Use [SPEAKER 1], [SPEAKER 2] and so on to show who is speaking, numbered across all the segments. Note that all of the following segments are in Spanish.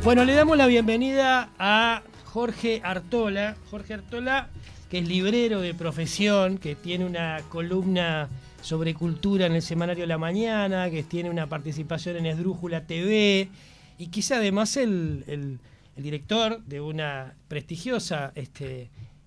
[SPEAKER 1] Bueno, le damos la bienvenida a Jorge Artola. Jorge Artola, que es librero de profesión, que tiene una columna sobre cultura en el semanario La Mañana, que tiene una participación en Esdrújula TV, y que es además el director de una prestigiosa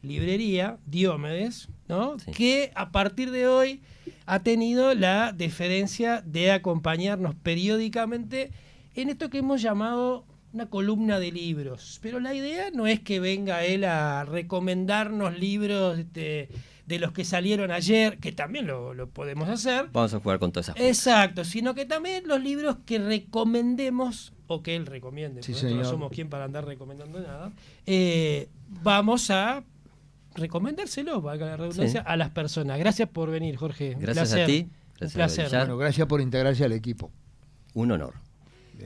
[SPEAKER 1] librería, Diomedes, ¿no? Sí. Que a partir de hoy ha tenido la deferencia de acompañarnos periódicamente en esto que hemos llamado una columna de libros. Pero la idea no es que venga él a recomendarnos libros de los que salieron ayer, que también lo podemos hacer.
[SPEAKER 2] Vamos a jugar con todas esas cosas.
[SPEAKER 1] Exacto, sino que también los libros que recomendemos, o que él recomiende, sí, nosotros no somos quien para andar recomendando nada, vamos a recomendárselos, valga la redundancia, sí, a las personas. Gracias por venir, Jorge.
[SPEAKER 2] Gracias a ti.
[SPEAKER 1] Un placer.
[SPEAKER 3] Bueno, gracias por integrarse al equipo.
[SPEAKER 2] Un honor.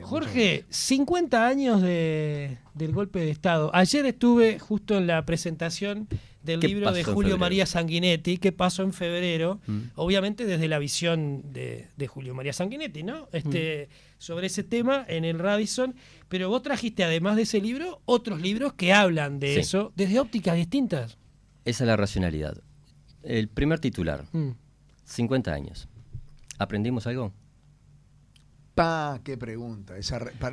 [SPEAKER 1] Jorge, 50 años del golpe de Estado. Ayer estuve justo en la presentación del libro de Julio María Sanguinetti, ¿Qué pasó en febrero? Obviamente desde la visión de Julio María Sanguinetti, ¿no? Sobre ese tema en el Radisson. Pero vos trajiste, además de ese libro, otros libros que hablan de eso, desde ópticas distintas.
[SPEAKER 2] Esa es la racionalidad. El primer titular, 50 años. ¿Aprendimos algo?
[SPEAKER 3] ¡Qué pregunta!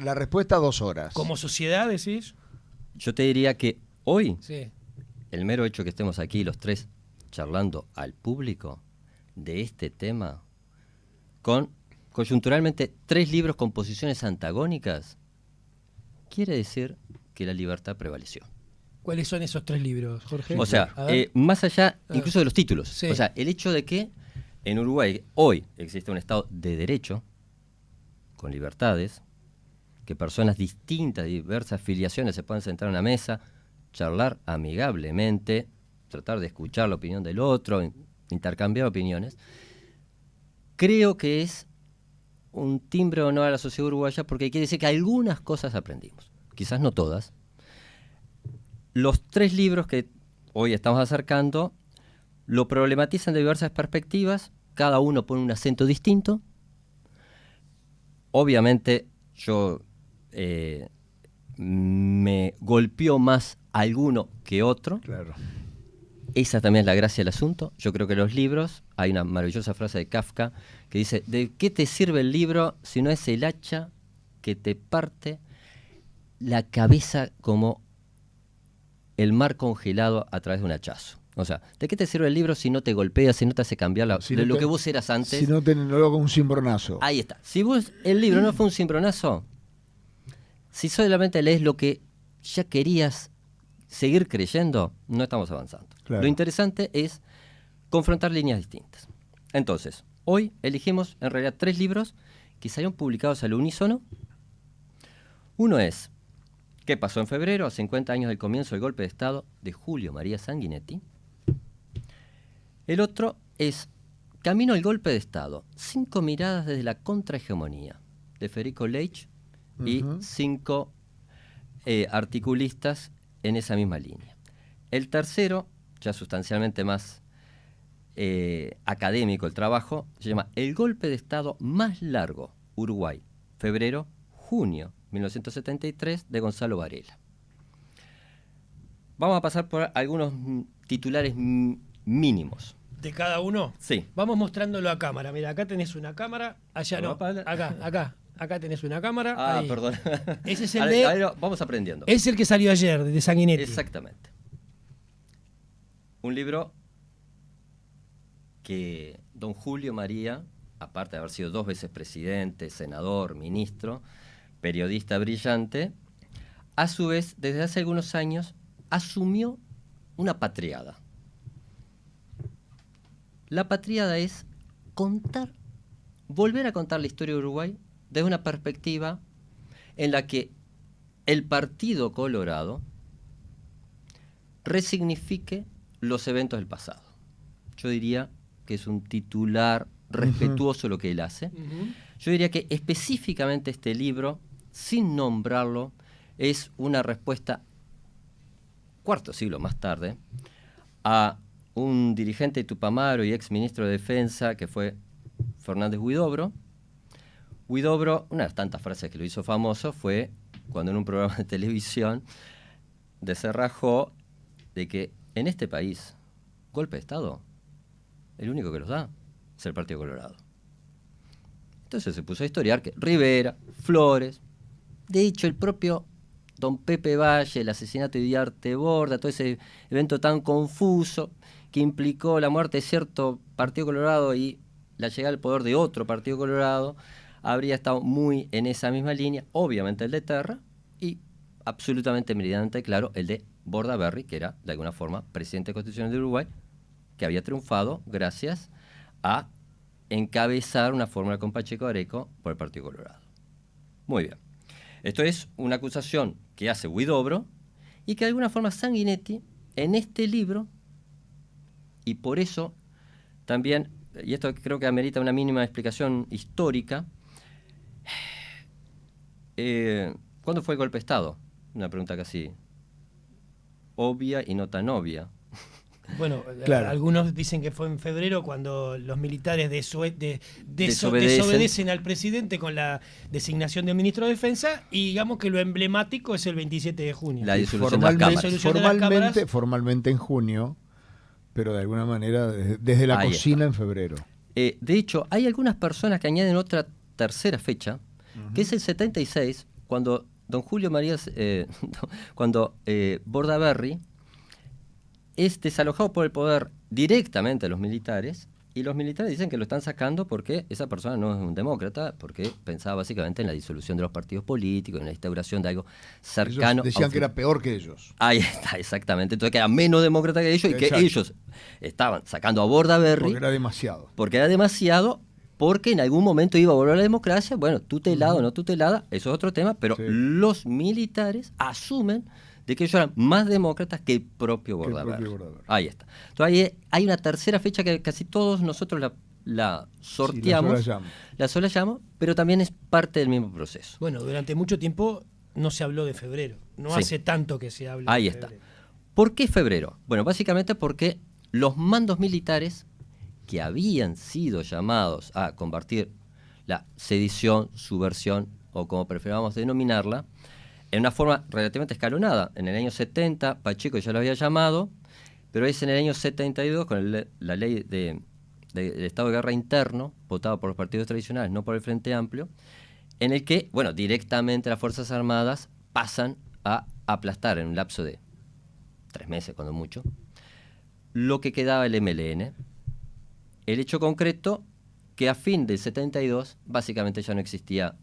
[SPEAKER 3] La respuesta 2 horas.
[SPEAKER 1] ¿Como sociedad decís?
[SPEAKER 2] Yo te diría que hoy, el mero hecho que estemos aquí los tres charlando al público de este tema, con coyunturalmente 3 libros con posiciones antagónicas, quiere decir que la libertad prevaleció.
[SPEAKER 1] ¿Cuáles son esos 3 libros, Jorge?
[SPEAKER 2] O sea, más allá incluso de los títulos. Sí. O sea, el hecho de que en Uruguay hoy existe un Estado de derecho, con libertades, que personas distintas, de diversas filiaciones se puedan sentar a una mesa, charlar amigablemente, tratar de escuchar la opinión del otro, intercambiar opiniones. Creo que es un timbre de honor a la sociedad uruguaya porque quiere decir que algunas cosas aprendimos, quizás no todas. Los 3 libros que hoy estamos acercando lo problematizan de diversas perspectivas, cada uno pone un acento distinto. Obviamente yo me golpeó más alguno que otro.
[SPEAKER 3] Claro.
[SPEAKER 2] Esa también es la gracia del asunto. Yo creo que los libros, hay una maravillosa frase de Kafka que dice: ¿de qué te sirve el libro si no es el hacha que te parte la cabeza como el mar congelado a través de un hachazo? O sea, ¿de qué te sirve el libro si no te golpea, si no te hace cambiar lo que vos eras antes?
[SPEAKER 3] Si no te lo con un cimbronazo.
[SPEAKER 2] Ahí está. Si vos el libro no fue un cimbronazo, si solamente lees lo que ya querías seguir creyendo, no estamos avanzando. Claro. Lo interesante es confrontar líneas distintas. Entonces, hoy elegimos en realidad 3 libros que salieron publicados al unísono. Uno es ¿Qué pasó en febrero? A 50 años del comienzo del golpe de Estado, de Julio María Sanguinetti. El otro es Camino al golpe de Estado, 5 miradas desde la contrahegemonía, de Federico Leitch y 5 articulistas en esa misma línea. El tercero, ya sustancialmente más académico el trabajo, se llama El golpe de Estado más largo, Uruguay, febrero-junio 1973, de Gonzalo Varela. Vamos a pasar por algunos titulares mínimos.
[SPEAKER 1] ¿De cada uno?
[SPEAKER 2] Sí.
[SPEAKER 1] Vamos mostrándolo a cámara. Mira, acá tenés una cámara, allá no. Acá tenés una cámara. Ahí.
[SPEAKER 2] Perdón.
[SPEAKER 1] Ese es el de...
[SPEAKER 2] Vamos aprendiendo.
[SPEAKER 1] Es el que salió ayer, de Sanguinetti.
[SPEAKER 2] Exactamente. Un libro que don Julio María, aparte de haber sido 2 veces presidente, senador, ministro, periodista brillante, a su vez, desde hace algunos años, asumió una patriada. La patriada es volver a contar la historia de Uruguay desde una perspectiva en la que el Partido Colorado resignifique los eventos del pasado. Yo diría que es un titular respetuoso lo que él hace. Yo diría que específicamente este libro, sin nombrarlo, es una respuesta, cuarto siglo más tarde, a un dirigente de Tupamaro y ex ministro de Defensa que fue Fernández Huidobro. Huidobro, una de las tantas frases que lo hizo famoso fue cuando en un programa de televisión descerrajó de que en este país, golpe de Estado, el único que los da es el Partido Colorado. Entonces se puso a historiar que Rivera, Flores, de hecho el propio don Pepe Valle, el asesinato de Diarte Borda, todo ese evento tan confuso que implicó la muerte de cierto Partido Colorado y la llegada al poder de otro Partido Colorado, habría estado muy en esa misma línea, obviamente el de Terra, y absolutamente meridianamente claro el de Bordaberry, que era de alguna forma presidente constitucional de Uruguay, que había triunfado gracias a encabezar una fórmula con Pacheco Areco por el Partido Colorado. Muy bien. Esto es una acusación que hace Huidobro y que de alguna forma Sanguinetti en este libro, y por eso también, y esto creo que amerita una mínima explicación histórica, ¿cuándo fue el golpe de Estado? Una pregunta casi obvia y no tan obvia.
[SPEAKER 1] Bueno,
[SPEAKER 3] claro.
[SPEAKER 1] Algunos dicen que fue en febrero cuando los militares desobedecen al presidente con la designación del ministro de Defensa, y digamos que lo emblemático es el 27 de junio.
[SPEAKER 2] La disolución de las cámaras.
[SPEAKER 3] Formalmente en junio, pero de alguna manera desde la
[SPEAKER 2] Ahí
[SPEAKER 3] cocina
[SPEAKER 2] está.
[SPEAKER 3] en febrero.
[SPEAKER 2] De hecho, hay algunas personas que añaden otra tercera fecha, que es el 76, cuando don Julio Marías, cuando Bordaberry es desalojado por el poder directamente a los militares, y los militares dicen que lo están sacando porque esa persona no es un demócrata, porque pensaba básicamente en la disolución de los partidos políticos, en la instauración de algo cercano.
[SPEAKER 3] Ellos decían que era peor que ellos.
[SPEAKER 2] Ahí está, exactamente. Entonces que era menos demócrata que ellos.
[SPEAKER 3] Exacto.
[SPEAKER 2] Y que ellos estaban sacando a Bordaberry.
[SPEAKER 3] Porque era demasiado.
[SPEAKER 2] Porque en algún momento iba a volver a la democracia. Bueno, tutelada o no tutelada, eso es otro tema, pero
[SPEAKER 3] Sí.
[SPEAKER 2] los militares asumen de que ellos eran más demócratas que el propio Bordaberry. Ahí está. Entonces hay una tercera fecha que casi todos nosotros la sorteamos,
[SPEAKER 3] Sí,
[SPEAKER 2] la solayamos, pero también es parte del mismo proceso.
[SPEAKER 1] Bueno, durante mucho tiempo no se habló de febrero. No
[SPEAKER 2] Sí.
[SPEAKER 1] hace tanto que se habla
[SPEAKER 2] Ahí
[SPEAKER 1] de
[SPEAKER 2] está.
[SPEAKER 1] febrero.
[SPEAKER 2] ¿Por qué febrero? Bueno, básicamente porque los mandos militares que habían sido llamados a combatir la sedición, subversión, o como preferamos denominarla, en una forma relativamente escalonada. En el año 70, Pacheco ya lo había llamado, pero es en el año 72, con la ley del estado de guerra interno, votado por los partidos tradicionales, no por el Frente Amplio, en el que, bueno, directamente las Fuerzas Armadas pasan a aplastar en un lapso de 3 meses, cuando mucho, lo que quedaba el MLN. El hecho concreto que a fin del 72 básicamente ya no existía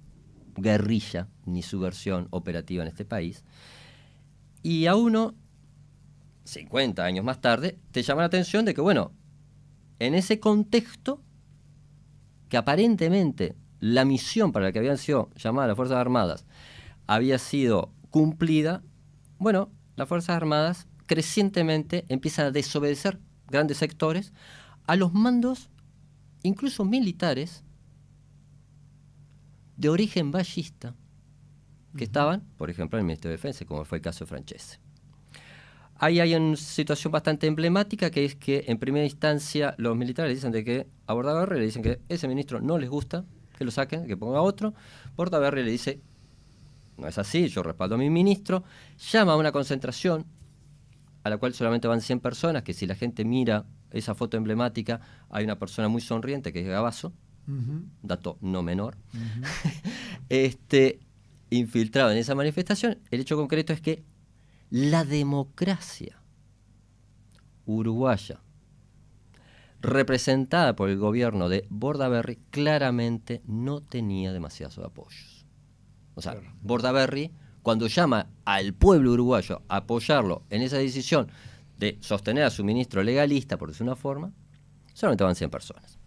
[SPEAKER 2] guerrilla ni subversión operativa en este país, y a uno 50 años más tarde te llama la atención de que, bueno, en ese contexto que aparentemente la misión para la que habían sido llamadas las Fuerzas Armadas había sido cumplida, bueno, las Fuerzas Armadas crecientemente empiezan a desobedecer grandes sectores a los mandos, incluso militares, de origen vallista, que estaban, por ejemplo, en el Ministerio de Defensa, como fue el caso de Francese. Ahí hay una situación bastante emblemática, que es que en primera instancia los militares dicen de que a Bordaberry le dicen que ese ministro no les gusta, que lo saquen, que ponga otro. Bordaberry le dice, no es así, yo respaldo a mi ministro, llama a una concentración a la cual solamente van 100 personas, que si la gente mira esa foto emblemática, hay una persona muy sonriente que es Gabazo, dato no menor, infiltrado en esa manifestación. El hecho concreto es que la democracia uruguaya, representada por el gobierno de Bordaberry, claramente no tenía demasiados apoyos. O sea, claro. Bordaberry, cuando llama al pueblo uruguayo a apoyarlo en esa decisión de sostener a su ministro legalista, por decir una forma, solamente van 100 personas.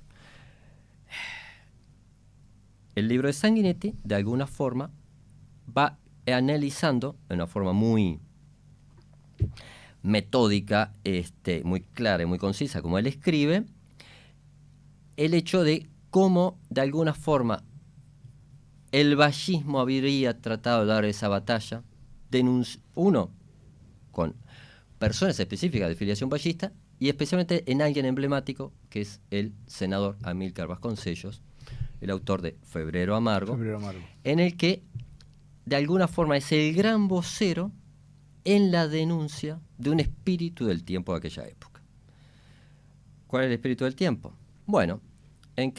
[SPEAKER 2] El libro de Sanguinetti, de alguna forma, va analizando de una forma muy metódica, muy clara y muy concisa, como él escribe, el hecho de cómo, de alguna forma, el vallismo habría tratado de dar esa batalla, uno, con personas específicas de filiación vallista, y especialmente en alguien emblemático, que es el senador Amílcar Vasconcellos, el autor de Febrero Amargo, en el que de alguna forma es el gran vocero en la denuncia de un espíritu del tiempo de aquella época. ¿Cuál es el espíritu del tiempo? Bueno, en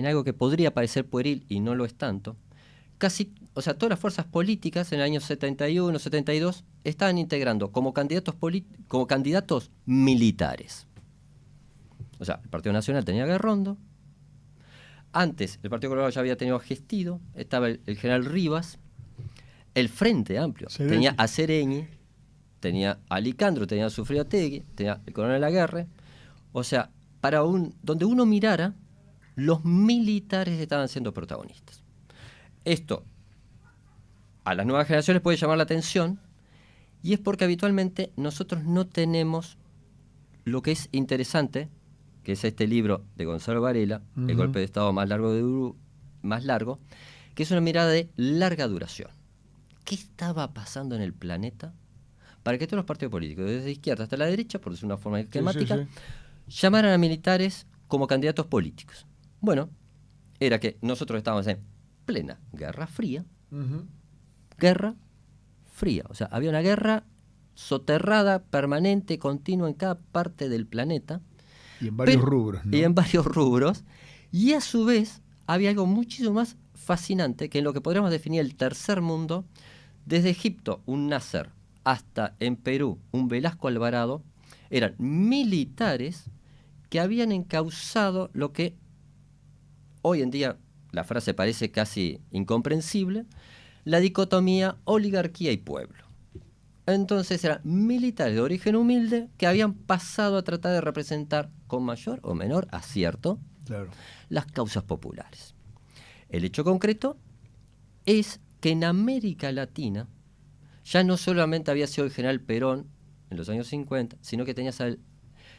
[SPEAKER 2] algo que podría parecer pueril y no lo es tanto, todas las fuerzas políticas en el año 71, 72 estaban integrando como candidatos militares. O sea, el Partido Nacional tenía a Garrondo. Antes, el Partido Colorado ya había tenido a Gestido, estaba el general Rivas. El Frente Amplio tenía a Sereñi, tenía a Licandro, tenía a Sufriategui, tenía el coronel Aguerre. O sea, donde uno mirara, los militares estaban siendo protagonistas. Esto a las nuevas generaciones puede llamar la atención, y es porque habitualmente nosotros no tenemos lo que es interesante, que es este libro de Gonzalo Varela, El golpe de Estado más largo, que es una mirada de larga duración. ¿Qué estaba pasando en el planeta para que todos los partidos políticos, desde la izquierda hasta la derecha, por decir una forma esquemática, llamaran a militares como candidatos políticos? Bueno, era que nosotros estábamos en plena Guerra Fría. Guerra Fría. O sea, había una guerra soterrada, permanente, continua en cada parte del planeta.
[SPEAKER 3] Y en varios rubros, ¿no?
[SPEAKER 2] Y en varios rubros. Y a su vez, había algo muchísimo más fascinante, que en lo que podríamos definir el tercer mundo, desde Egipto, un Nasser, hasta en Perú, un Velasco Alvarado, eran militares que habían encauzado lo que hoy en día la frase parece casi incomprensible, la dicotomía oligarquía y pueblo. Entonces eran militares de origen humilde que habían pasado a tratar de representar con mayor o menor acierto las causas populares. El hecho concreto es que en América Latina ya no solamente había sido el general Perón en los años 50, sino que tenías al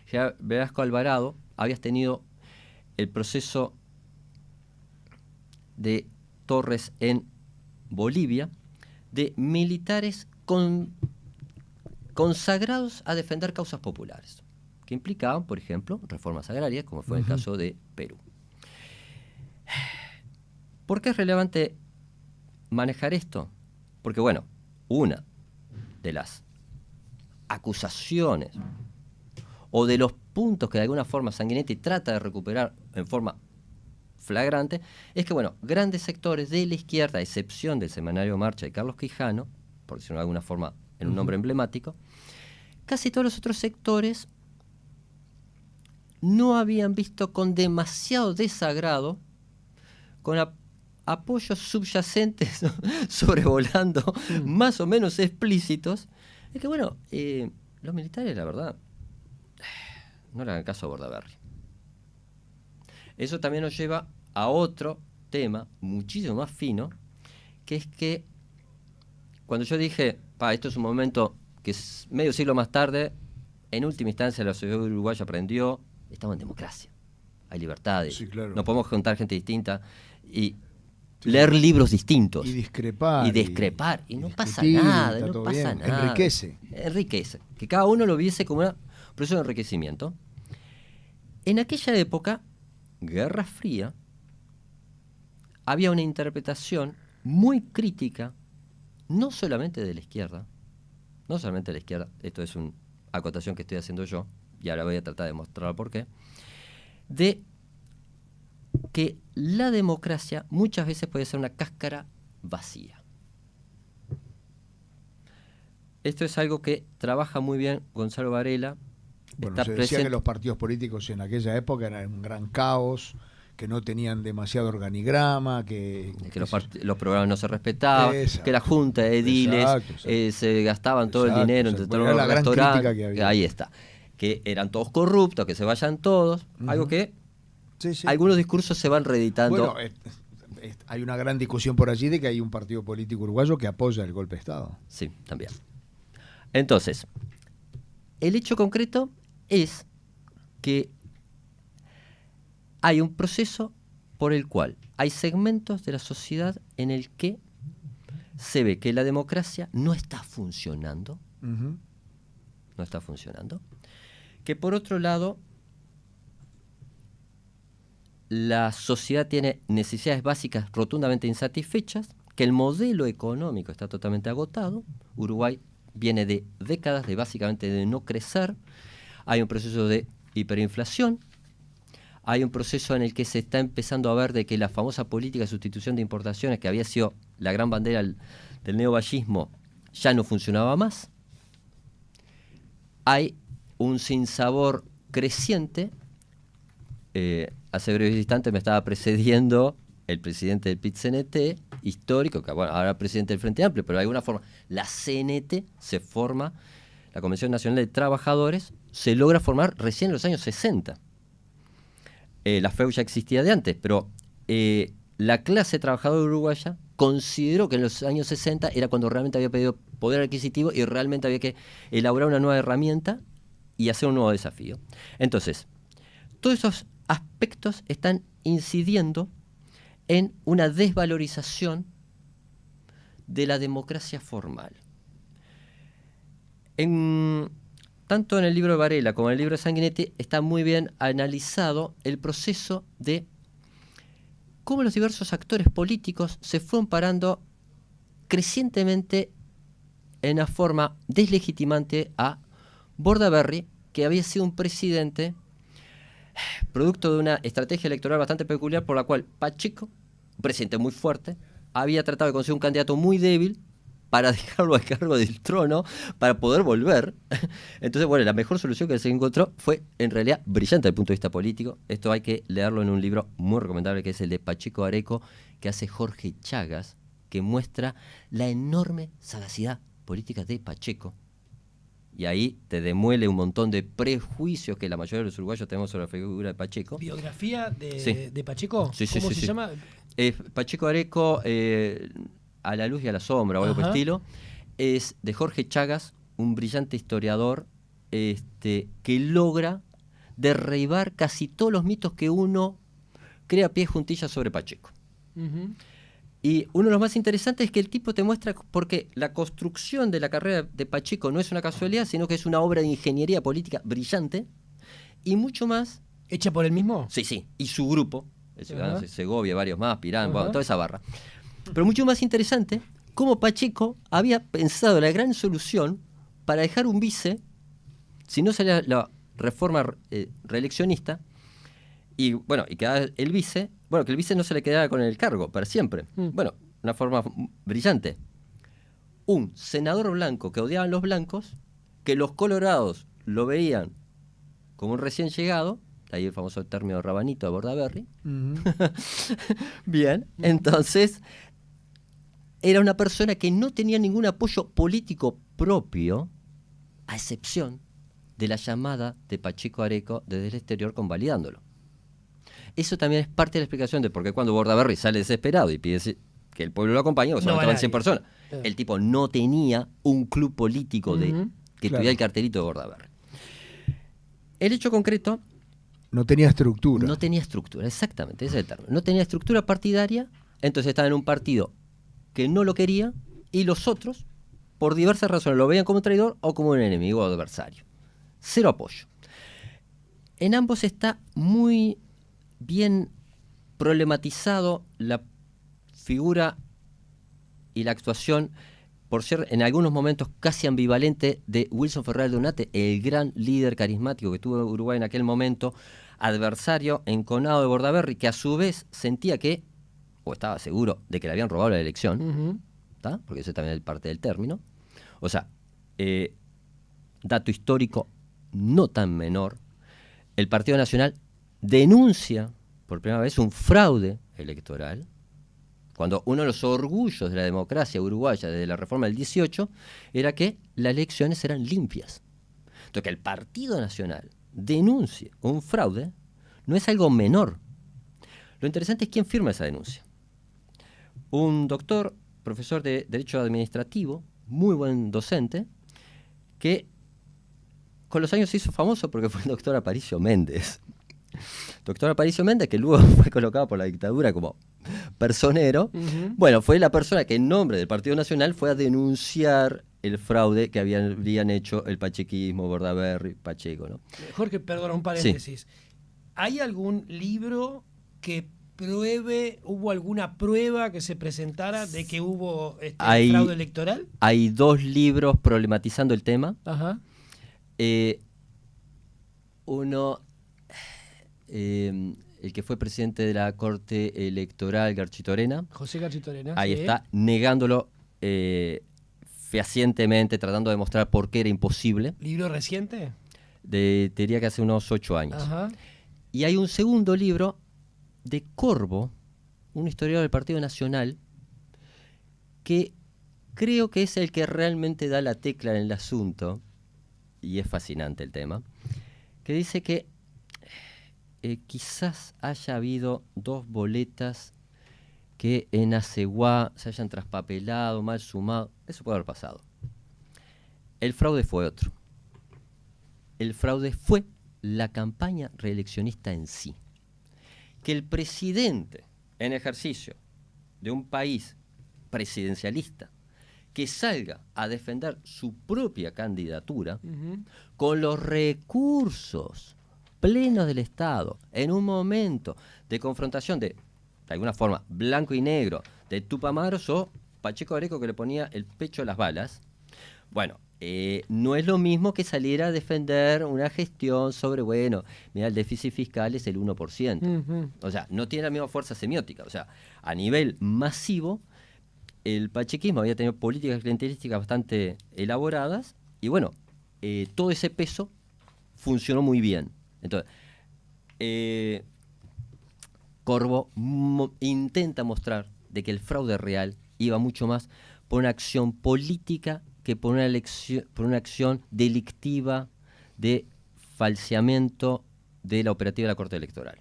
[SPEAKER 2] general Velasco Alvarado, habías tenido el proceso de Torres en Bolivia, de militares consagrados a defender causas populares, que implicaban, por ejemplo, reformas agrarias, como fue el caso de Perú. ¿Por qué es relevante manejar esto? Porque, bueno, una de las acusaciones o de los puntos que de alguna forma Sanguinetti trata de recuperar en forma flagrante es que, bueno, grandes sectores de la izquierda, a excepción del semanario Marcha de Carlos Quijano, por decirlo de alguna forma en un nombre emblemático, casi todos los otros sectores no habían visto con demasiado desagrado, con apoyos subyacentes, ¿no?, sobrevolando, más o menos explícitos, es que, bueno, los militares, la verdad, no le hagan caso a Bordaberry. Eso también nos lleva a otro tema muchísimo más fino, que es que cuando yo dije, esto es un momento que es medio siglo más tarde, en última instancia la sociedad uruguaya aprendió, estamos en democracia, hay libertades,
[SPEAKER 3] sí, claro,
[SPEAKER 2] no podemos juntar gente distinta y leer libros distintos.
[SPEAKER 3] Y discrepar.
[SPEAKER 2] Y no pasa nada, no pasa nada. Enriquece. Que cada uno lo viese como un proceso de enriquecimiento. En aquella época, Guerra Fría, había una interpretación muy crítica, no solamente de la izquierda, esto es una acotación que estoy haciendo yo, y ahora voy a tratar de mostrar por qué, de que la democracia muchas veces puede ser una cáscara vacía. Esto es algo que trabaja muy bien Gonzalo Varela.
[SPEAKER 3] Bueno, se decía que los partidos políticos en aquella época eran un gran caos, que no tenían demasiado organigrama, que
[SPEAKER 2] los programas no se respetaban, que la junta de ediles se gastaban todo el dinero entre todos los restaurantes. Ahí está. Que eran todos corruptos, que se vayan todos. Algo que algunos discursos se van reeditando.
[SPEAKER 3] Bueno, hay una gran discusión por allí de que hay un partido político uruguayo que apoya el golpe de Estado.
[SPEAKER 2] Sí, también. Entonces, el hecho concreto es que hay un proceso por el cual hay segmentos de la sociedad en el que se ve que la democracia no está funcionando. No está funcionando. Que por otro lado, la sociedad tiene necesidades básicas rotundamente insatisfechas, que el modelo económico está totalmente agotado. Uruguay viene de décadas de básicamente de no crecer. Hay un proceso de hiperinflación. Hay un proceso en el que se está empezando a ver de que la famosa política de sustitución de importaciones, que había sido la gran bandera del neovallismo, ya no funcionaba más. Hay un sinsabor creciente. Hace breves instantes me estaba precediendo el presidente del PIT-CNT, histórico, que bueno, ahora presidente del Frente Amplio, pero de alguna forma la CNT se forma, la Convención Nacional de Trabajadores, se logra formar recién en los años 60. La FEU ya existía de antes, pero la clase trabajadora uruguaya consideró que en los años 60 era cuando realmente había pedido poder adquisitivo y realmente había que elaborar una nueva herramienta y hacer un nuevo desafío. Entonces, todos esos aspectos están incidiendo en una desvalorización de la democracia formal. Tanto en el libro de Varela como en el libro de Sanguinetti está muy bien analizado el proceso de cómo los diversos actores políticos se fueron parando crecientemente en una forma deslegitimante a Bordaberry, que había sido un presidente producto de una estrategia electoral bastante peculiar por la cual Pacheco, un presidente muy fuerte, había tratado de conseguir un candidato muy débil para dejarlo a cargo del trono, para poder volver. Entonces, bueno, la mejor solución que se encontró fue, en realidad, brillante desde el punto de vista político. Esto hay que leerlo en un libro muy recomendable, que es el de Pacheco Areco, que hace Jorge Chagas, que muestra la enorme sagacidad política de Pacheco. Y ahí te demuele un montón de prejuicios que la mayoría de los uruguayos tenemos sobre la figura de Pacheco.
[SPEAKER 1] ¿Biografía de Pacheco?
[SPEAKER 2] Sí,
[SPEAKER 1] ¿Cómo se llama?
[SPEAKER 2] Pacheco Areco, a la luz y a la sombra, o algo por el estilo, es de Jorge Chagas, un brillante historiador que logra derribar casi todos los mitos que uno crea a pie juntillas sobre Pacheco. Uh-huh. Y uno de los más interesantes es que el tipo te muestra porque la construcción de la carrera de Pacheco no es una casualidad, sino que es una obra de ingeniería política brillante y mucho más.
[SPEAKER 1] ¿Hecha por él mismo?
[SPEAKER 2] Sí, y su grupo, el Ciudadano de Segovia, varios más, Pirán, bueno, toda esa barra. Pero mucho más interesante, cómo Pacheco había pensado la gran solución para dejar un vice, si no salía la reforma reeleccionista, y quedaba el vice, que el vice no se le quedara con el cargo para siempre. Bueno, una forma brillante. Un senador blanco que odiaban los blancos, que los colorados lo veían como un recién llegado, ahí el famoso término rabanito de Bordaberry. Uh-huh. Bien, entonces era una persona que no tenía ningún apoyo político propio, a excepción de la llamada de Pacheco Areco desde el exterior convalidándolo. Eso también es parte de la explicación de por qué cuando Bordaberry sale desesperado y pide que el pueblo lo acompañe, solamente van 100 personas. El tipo no tenía un club político que tuviera el cartelito de Bordaberry. El hecho concreto...
[SPEAKER 3] No tenía estructura.
[SPEAKER 2] No tenía estructura, exactamente, ese es el término. No tenía estructura partidaria, entonces estaba en un partido que no lo quería y los otros, por diversas razones, lo veían como un traidor o como un enemigo o adversario. Cero apoyo. En ambos está muy bien problematizado la figura y la actuación, por ser en algunos momentos casi ambivalente, de Wilson Ferrer Donate, el gran líder carismático que tuvo Uruguay en aquel momento, adversario enconado de Bordaberry, que a su vez sentía que, o estaba seguro de que le habían robado la elección, ¿tá? Porque ese también es parte del término. O sea, dato histórico no tan menor, el Partido Nacional denuncia por primera vez un fraude electoral, cuando uno de los orgullos de la democracia uruguaya desde la reforma del 18 era que las elecciones eran limpias. Entonces, que el Partido Nacional denuncie un fraude no es algo menor. Lo interesante es quién firma esa denuncia. Un doctor, profesor de Derecho Administrativo, muy buen docente, que con los años se hizo famoso porque fue el doctor Aparicio Méndez. Doctor Aparicio Méndez, que luego fue colocado por la dictadura como personero, fue la persona que en nombre del Partido Nacional fue a denunciar el fraude que habrían hecho el pachequismo, Bordaberry, Pacheco, ¿no?
[SPEAKER 1] Jorge, perdona, un paréntesis. Sí. ¿Hay algún libro que ¿hubo alguna prueba que se presentara de que hubo fraude electoral?
[SPEAKER 2] Hay 2 libros problematizando el tema.
[SPEAKER 1] Ajá.
[SPEAKER 2] Uno, el que fue presidente de la Corte Electoral, Garchitorena.
[SPEAKER 1] José Garchitorena.
[SPEAKER 2] Ahí está, negándolo fehacientemente, tratando de demostrar por qué era imposible.
[SPEAKER 1] ¿Libro reciente?
[SPEAKER 2] Te diría que hace unos 8 años.
[SPEAKER 1] Ajá.
[SPEAKER 2] Y hay un segundo libro de Corbo, un historiador del Partido Nacional, que creo que es el que realmente da la tecla en el asunto, y es fascinante el tema, que dice que quizás haya habido 2 boletas que en Aceguá se hayan traspapelado, mal sumado. Eso puede haber pasado. El fraude fue otro. El fraude fue la campaña reeleccionista en sí. Que el presidente en ejercicio de un país presidencialista que salga a defender su propia candidatura con los recursos plenos del Estado en un momento de confrontación de alguna forma blanco y negro de Tupamaros o Pacheco Areco, que le ponía el pecho a las balas. Bueno, no es lo mismo que salir a defender una gestión sobre, bueno, mira, el déficit fiscal es el 1%. O sea, no tiene la misma fuerza semiótica. O sea, a nivel masivo, el pachequismo había tenido políticas clientelísticas bastante elaboradas y, bueno, todo ese peso funcionó muy bien. Entonces, Corbo intenta mostrar de que el fraude real iba mucho más por una acción política que por una acción delictiva de falseamiento de la operativa de la Corte Electoral.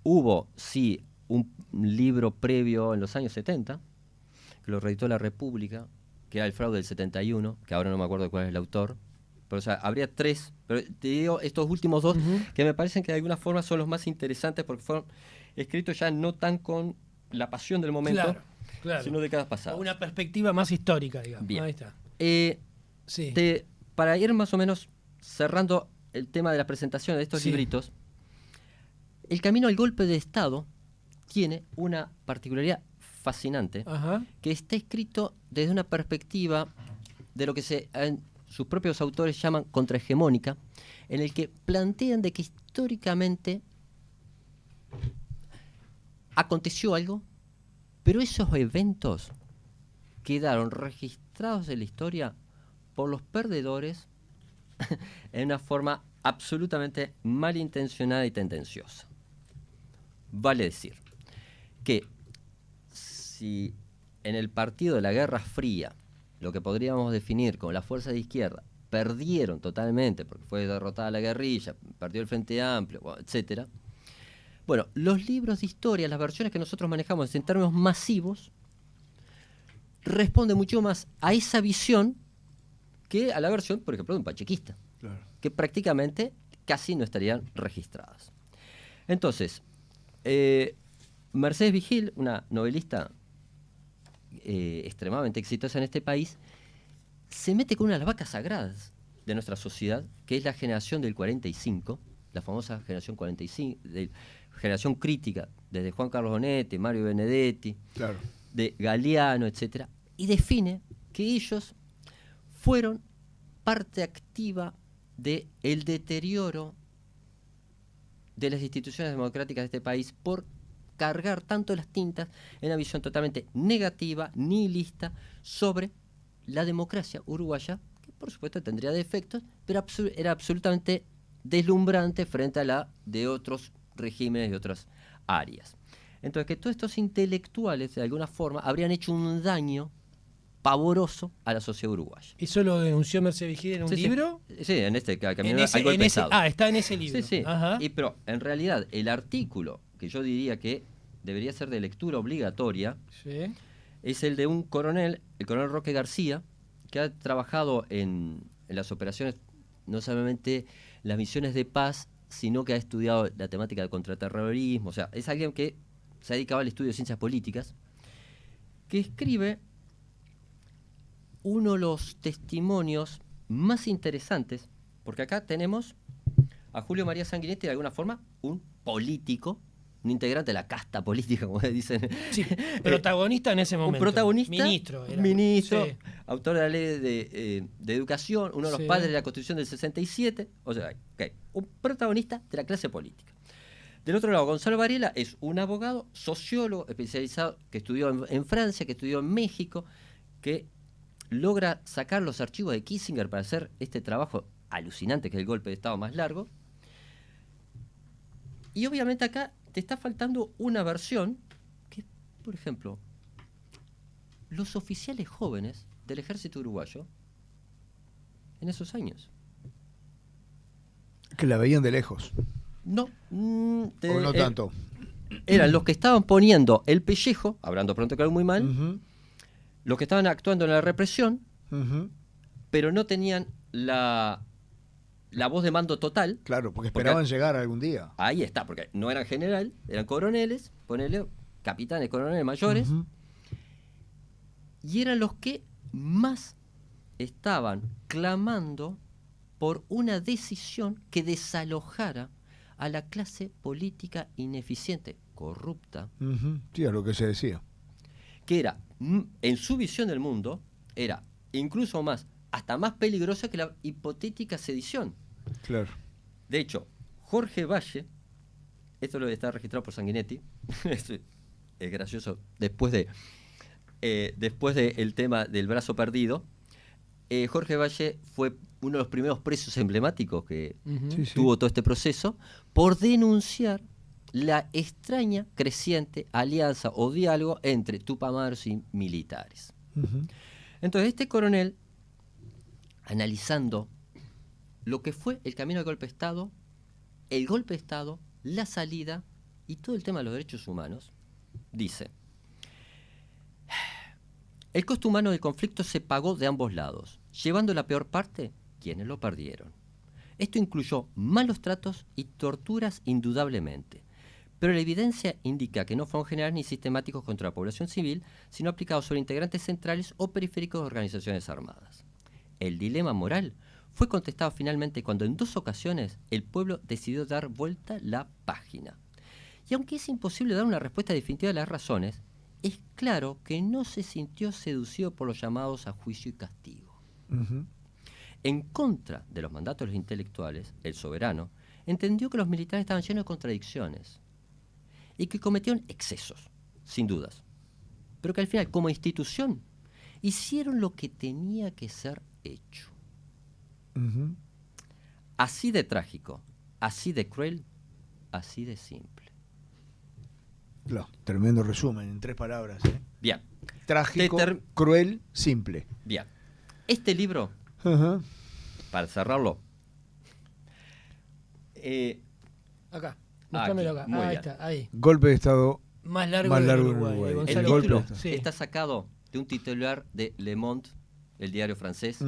[SPEAKER 2] Hubo, sí, un libro previo en los años 70, que lo reeditó La República, que era el fraude del 71, que ahora no me acuerdo cuál es el autor, pero o sea, habría 3, pero te digo estos últimos 2 que me parecen que de alguna forma son los más interesantes porque fueron escritos ya no tan con la pasión del momento, claro, sino décadas pasadas.
[SPEAKER 1] Una perspectiva más histórica, digamos.
[SPEAKER 2] Bien.
[SPEAKER 1] Ahí está.
[SPEAKER 2] Sí. Para ir más o menos cerrando el tema de la presentación de estos libritos, el camino al golpe de Estado tiene una particularidad fascinante, que está escrito desde una perspectiva de lo que sus propios autores llaman contrahegemónica, en el que plantean de que históricamente aconteció algo, pero esos eventos quedaron registrados en la historia por los perdedores en una forma absolutamente malintencionada y tendenciosa. Vale decir que si en el partido de la Guerra Fría, lo que podríamos definir como las fuerzas de izquierda, perdieron totalmente porque fue derrotada la guerrilla, perdió el Frente Amplio, etcétera. Bueno, los libros de historia, las versiones que nosotros manejamos en términos masivos, responden mucho más a esa visión que a la versión, por ejemplo, de un pachequista, que prácticamente casi no estarían registradas. Entonces, Mercedes Vigil, una novelista extremadamente exitosa en este país, se mete con una de las vacas sagradas de nuestra sociedad, que es la generación del 45, la famosa generación 45, generación crítica, desde Juan Carlos Onetti, Mario Benedetti, de Galeano, etcétera, y define que ellos fueron parte activa del deterioro de las instituciones democráticas de este país por cargar tanto las tintas en una visión totalmente negativa, nihilista, sobre la democracia uruguaya, que por supuesto tendría defectos, pero era absolutamente deslumbrante frente a la de otros regímenes y otras áreas. Entonces, que todos estos intelectuales, de alguna forma, habrían hecho un daño pavoroso a la sociedad uruguaya.
[SPEAKER 1] ¿Eso lo denunció Mercedes Vigil en un libro?
[SPEAKER 2] Sí, en este camino al golpe de Estado.
[SPEAKER 1] Está en ese libro.
[SPEAKER 2] Sí. Pero en realidad el artículo que yo diría que debería ser de lectura obligatoria es el de un coronel, el coronel Roque García, que ha trabajado en las operaciones, no solamente las misiones de paz, sino que ha estudiado la temática del contraterrorismo. O sea, es alguien que se ha dedicado al estudio de ciencias políticas, que escribe uno de los testimonios más interesantes, porque acá tenemos a Julio María Sanguinetti, de alguna forma, un político un integrante de la casta política, como dicen.
[SPEAKER 1] Sí, protagonista en ese momento.
[SPEAKER 2] Un protagonista,
[SPEAKER 1] ministro,
[SPEAKER 2] sí. Autor de la ley de educación, uno de los padres de la Constitución del 67. O sea, un protagonista de la clase política. Del otro lado, Gonzalo Varela es un abogado, sociólogo especializado, que estudió en Francia, que estudió en México, que logra sacar los archivos de Kissinger para hacer este trabajo alucinante, que es el golpe de Estado más largo. Y obviamente acá te está faltando una versión que, por ejemplo, los oficiales jóvenes del ejército uruguayo en esos años.
[SPEAKER 3] Que la veían de lejos.
[SPEAKER 2] No.
[SPEAKER 3] O no tanto.
[SPEAKER 2] Eran los que estaban poniendo el pellejo, hablando pronto que algo muy mal, los que estaban actuando en la represión, pero no tenían la voz de mando total.
[SPEAKER 3] Claro, porque esperaban llegar algún día.
[SPEAKER 2] Ahí está, porque no eran general, eran coroneles, ponele, capitanes, coroneles mayores, y eran los que más estaban clamando por una decisión que desalojara a la clase política ineficiente, corrupta.
[SPEAKER 3] Sí, a lo que se decía.
[SPEAKER 2] Que era, en su visión del mundo, era incluso más, hasta más peligrosa que la hipotética sedición.
[SPEAKER 3] Claro.
[SPEAKER 2] De hecho, Jorge Valle, esto lo está registrado por Sanguinetti, es gracioso, después de el tema del brazo perdido, Jorge Valle fue uno de los primeros presos emblemáticos que tuvo todo este proceso por denunciar la extraña creciente alianza o diálogo entre tupamaros y militares. Entonces este coronel, analizando lo que fue el camino del golpe de Estado, el golpe de Estado, la salida y todo el tema de los derechos humanos, dice: el costo humano del conflicto se pagó de ambos lados, llevando la peor parte quienes lo perdieron. Esto incluyó malos tratos y torturas indudablemente, pero la evidencia indica que no fueron generales ni sistemáticos contra la población civil, sino aplicados sobre integrantes centrales o periféricos de organizaciones armadas. El dilema moral fue contestado finalmente cuando en 2 ocasiones el pueblo decidió dar vuelta la página. Y aunque es imposible dar una respuesta definitiva a las razones, es claro que no se sintió seducido por los llamados a juicio y castigo. En contra de los mandatos de los intelectuales, el soberano entendió que los militares estaban llenos de contradicciones y que cometieron excesos, sin dudas, pero que al final, como institución, hicieron lo que tenía que ser hecho. Así de trágico, así de cruel, así de simple.
[SPEAKER 3] Claro, tremendo resumen en 3 palabras.
[SPEAKER 2] Bien.
[SPEAKER 3] Trágico, cruel, simple.
[SPEAKER 2] Bien. Este libro, para cerrarlo,
[SPEAKER 1] acá, mostrámelo acá. Ahí está, ahí.
[SPEAKER 3] Golpe de Estado
[SPEAKER 1] más largo de Uruguay.
[SPEAKER 2] El título está sacado de un titular de Le Monde, el diario francés,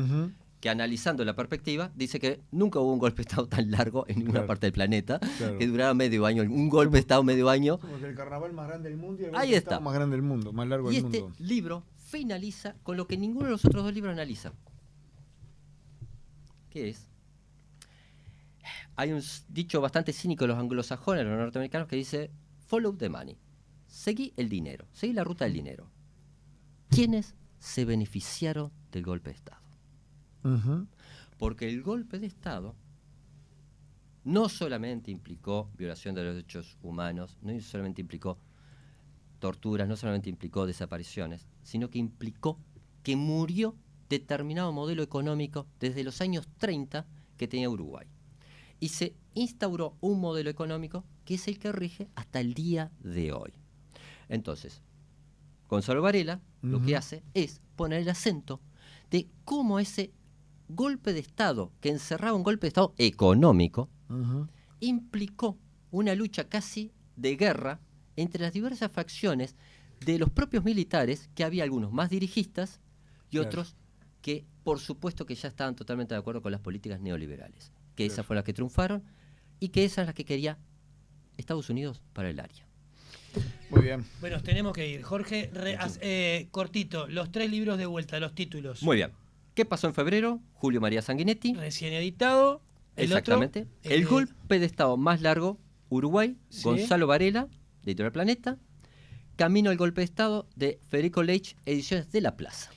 [SPEAKER 2] que analizando la perspectiva dice que nunca hubo un golpe de Estado tan largo en ninguna parte del planeta, que duraba medio año, un golpe de Estado medio año.
[SPEAKER 3] Como que el carnaval más grande del mundo y el golpe de Estado más grande del mundo, más largo del mundo.
[SPEAKER 2] Y este libro finaliza con lo que ninguno de los otros 2 libros analiza. ¿Qué es? Hay un dicho bastante cínico de los anglosajones, los norteamericanos, que dice: follow the money. Seguí el dinero, seguí la ruta del dinero. ¿Quiénes se beneficiaron del golpe de Estado? Porque el golpe de Estado no solamente implicó violación de los derechos humanos, no solamente implicó torturas, no solamente implicó desapariciones, sino que implicó que murió determinado modelo económico desde los años 30 que tenía Uruguay. Y se instauró un modelo económico que es el que rige hasta el día de hoy. Entonces, Gonzalo Varela lo que hace es poner el acento de cómo ese golpe de Estado, que encerraba un golpe de Estado económico, implicó una lucha casi de guerra entre las diversas facciones de los propios militares, que había algunos más dirigistas y otros que, por supuesto, que ya estaban totalmente de acuerdo con las políticas neoliberales, que esas fueron las que triunfaron y que esas las que quería Estados Unidos para el área.
[SPEAKER 3] Muy bien.
[SPEAKER 1] Bueno, tenemos que ir. Jorge, cortito, los 3 libros de vuelta, los títulos.
[SPEAKER 2] Muy bien. ¿Qué pasó en febrero? Julio María Sanguinetti.
[SPEAKER 1] Recién editado.
[SPEAKER 2] Exactamente. El golpe de Estado más largo, Uruguay, Gonzalo Varela. de Editorial Planeta. Camino al golpe de Estado, de Federico Leitch, Ediciones de La Plaza.